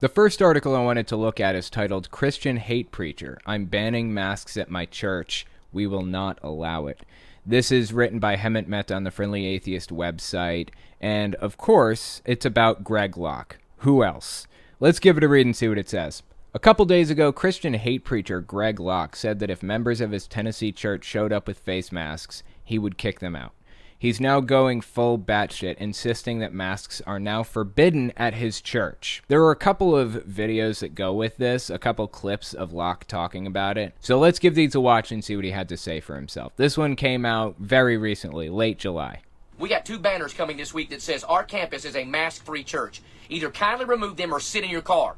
The first article I wanted to look at is titled Christian Hate Preacher. I'm banning masks at my church. We will not allow it. This is written by Hemant Mehta on the Friendly Atheist website. And, of course, it's about Greg Locke. Who else? Let's give it a read and see what it says. A couple days ago, Christian hate preacher Greg Locke said that if members of his Tennessee church showed up with face masks, he would kick them out. He's now going full batshit, insisting that masks are now forbidden at his church. There are a couple of videos that go with this, a couple clips of Locke talking about it. So let's give these a watch and see what he had to say for himself. This one came out very recently, late July. We got 2 banners coming this week that says our campus is a mask-free church. Either kindly remove them or sit in your car.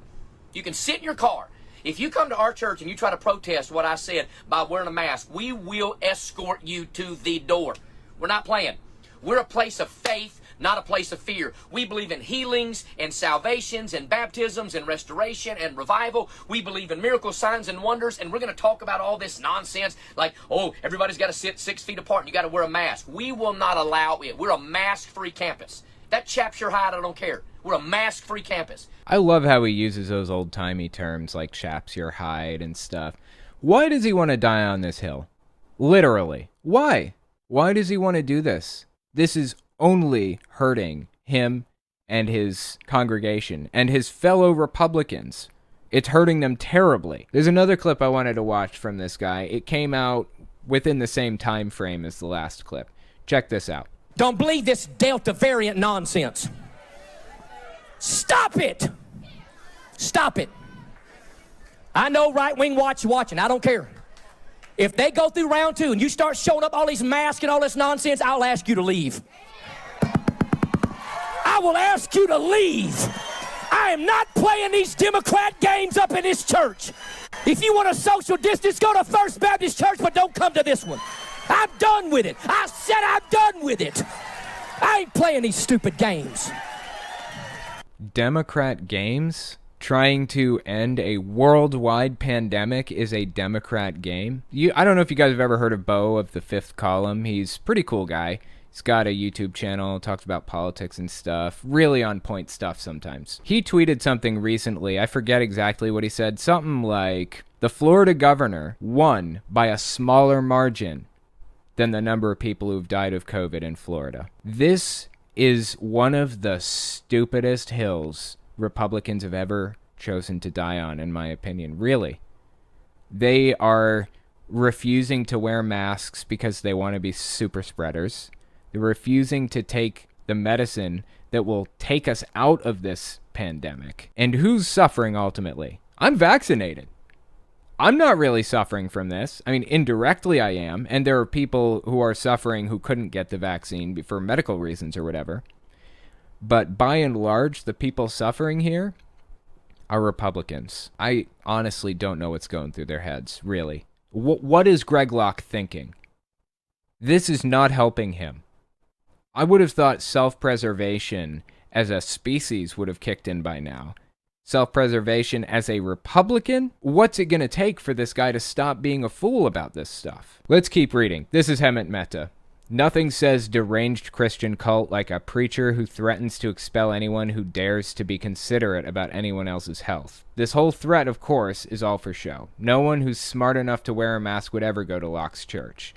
You can sit in your car. If you come to our church and you try to protest what I said by wearing a mask, we will escort you to the door. We're not playing. We're a place of faith, not a place of fear. We believe in healings and salvations and baptisms and restoration and revival. We believe in miracles, signs, and wonders. And we're going to talk about all this nonsense like, oh, everybody's got to sit 6 feet apart and you got to wear a mask. We will not allow it. We're a mask-free campus. That chaps your hide, I don't care. We're a mask-free campus. I love how he uses those old-timey terms like chaps your hide and stuff. Why does he want to die on this hill? Literally. Why? Why does he want to do this? This is only hurting him and his congregation and his fellow Republicans. It's hurting them terribly. There's another clip I wanted to watch from this guy. It came out within the same time frame as the last clip. Check this out. Don't believe this Delta variant nonsense. Stop it! Stop it. I know right-wing watching. I don't care. If they go through round 2 and you start showing up all these masks and all this nonsense, I'll ask you to leave. I will ask you to leave. I am not playing these Democrat games up in this church. If you want a social distance, go to First Baptist Church, but don't come to this one. I'm done with it. I said I'm done with it. I ain't playing these stupid games. Democrat games? Trying to end a worldwide pandemic is a Democrat game? I don't know if you guys have ever heard of Bo of the Fifth Column. He's a pretty cool guy. He's got a YouTube channel, talks about politics and stuff. Really on point stuff sometimes. He tweeted something recently. I forget exactly what he said. Something like, the Florida governor won by a smaller margin than the number of people who've died of COVID in Florida. This is one of the stupidest hills Republicans have ever chosen to die on, in my opinion. Really. They are refusing to wear masks because they want to be super spreaders. They're refusing to take the medicine that will take us out of this pandemic. And who's suffering ultimately? I'm vaccinated. I'm not really suffering from this. I mean, indirectly I am, and there are people who are suffering who couldn't get the vaccine for medical reasons or whatever. But by and large, the people suffering here are Republicans. I honestly don't know what's going through their heads, really. What is Greg Locke thinking? This is not helping him. I would have thought self-preservation as a species would have kicked in by now. Self-preservation as a Republican? What's it going to take for this guy to stop being a fool about this stuff? Let's keep reading. This is Hemant Mehta. Nothing says deranged Christian cult like a preacher who threatens to expel anyone who dares to be considerate about anyone else's health. This whole threat, of course, is all for show. No one who's smart enough to wear a mask would ever go to Locke's church.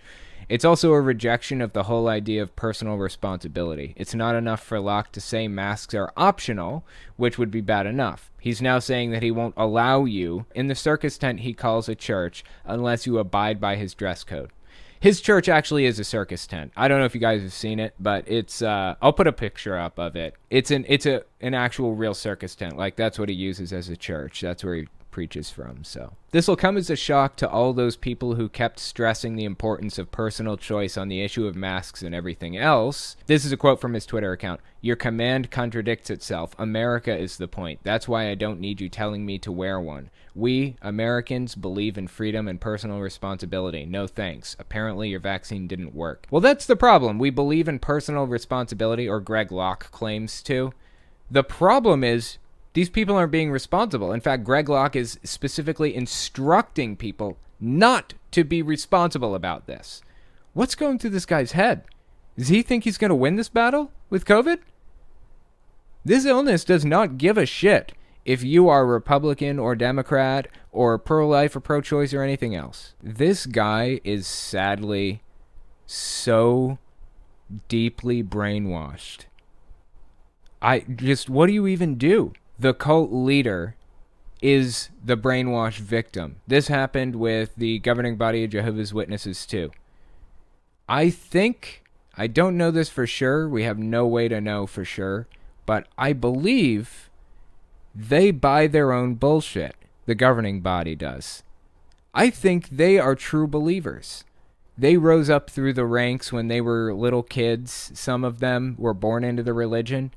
It's also a rejection of the whole idea of personal responsibility. It's not enough for Locke to say masks are optional, which would be bad enough. He's now saying that he won't allow you in the circus tent he calls a church unless you abide by his dress code. His church actually is a circus tent. I don't know if you guys have seen it, but it's I'll put a picture up of it. It's an actual real circus tent. Like, that's what he uses as a church. That's where he preaches from. So this will come as a shock to all those people who kept stressing the importance of personal choice on the issue of masks and everything else. This is a quote from his Twitter account. Your command contradicts itself. America is the point. That's why I don't need you telling me to wear one. We, Americans, believe in freedom and personal responsibility. No thanks. Apparently your vaccine didn't work. Well, that's the problem. We believe in personal responsibility, or Greg Locke claims to. The problem is these people aren't being responsible. In fact, Greg Locke is specifically instructing people not to be responsible about this. What's going through this guy's head? Does he think he's going to win this battle with COVID? This illness does not give a shit if you are Republican or Democrat or pro-life or pro-choice or anything else. This guy is sadly so deeply brainwashed. What do you even do? The cult leader is the brainwashed victim. This happened with the governing body of Jehovah's Witnesses too. I don't know this for sure. We have no way to know for sure. But I believe they buy their own bullshit. The governing body does. I think they are true believers. They rose up through the ranks when they were little kids. Some of them were born into the religion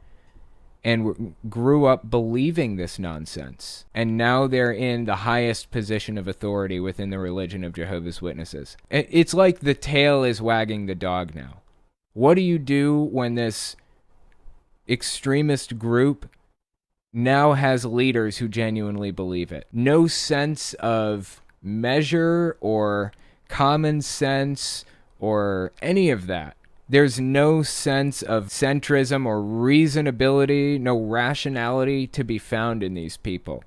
and grew up believing this nonsense. And now they're in the highest position of authority within the religion of Jehovah's Witnesses. It's like the tail is wagging the dog now. What do you do when this extremist group now has leaders who genuinely believe it? No sense of measure or common sense or any of that. There's no sense of centrism or reasonability, no rationality to be found in these people.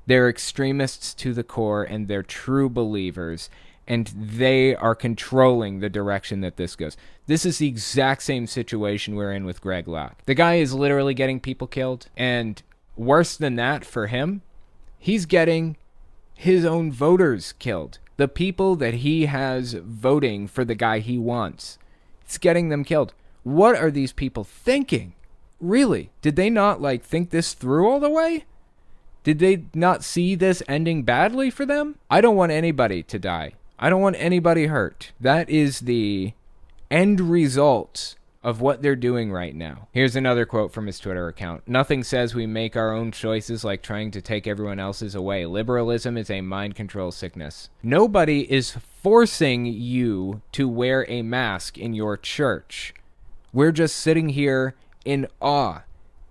They're extremists to the core, and they're true believers, and they are controlling the direction that this goes. This is the exact same situation we're in with Greg Locke. The guy is literally getting people killed, and worse than that for him, he's getting his own voters killed. The people that he has voting for the guy he wants. It's getting them killed. What are these people thinking? Really? Did they not think this through all the way? Did they not see this ending badly for them? I don't want anybody to die. I don't want anybody hurt. That is the end result of what they're doing right now. Here's another quote from his Twitter account. Nothing says we make our own choices like trying to take everyone else's away. Liberalism is a mind control sickness. Nobody is forcing you to wear a mask in your church. We're just sitting here in awe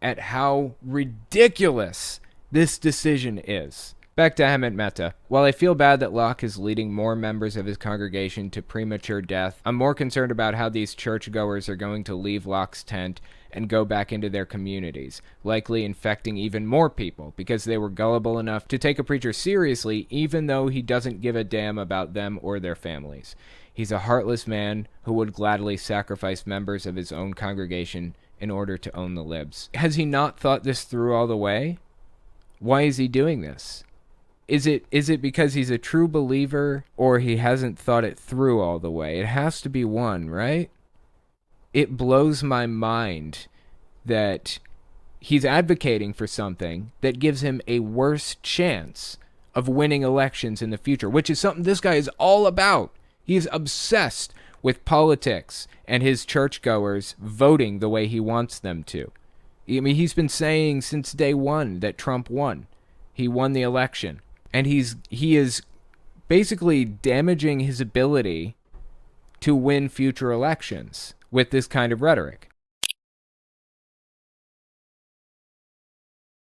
at how ridiculous this decision is. Back to Hemant Mehta. While I feel bad that Locke is leading more members of his congregation to premature death, I'm more concerned about how these churchgoers are going to leave Locke's tent and go back into their communities, likely infecting even more people because they were gullible enough to take a preacher seriously even though he doesn't give a damn about them or their families. He's a heartless man who would gladly sacrifice members of his own congregation in order to own the libs. Has he not thought this through all the way? Why is he doing this? Is it because he's a true believer or he hasn't thought it through all the way? It has to be one, right? It blows my mind that he's advocating for something that gives him a worse chance of winning elections in the future, which is something this guy is all about. He's obsessed with politics and his churchgoers voting the way he wants them to. I mean, he's been saying since day one that Trump won. He won the election. And he is basically damaging his ability to win future elections with this kind of rhetoric.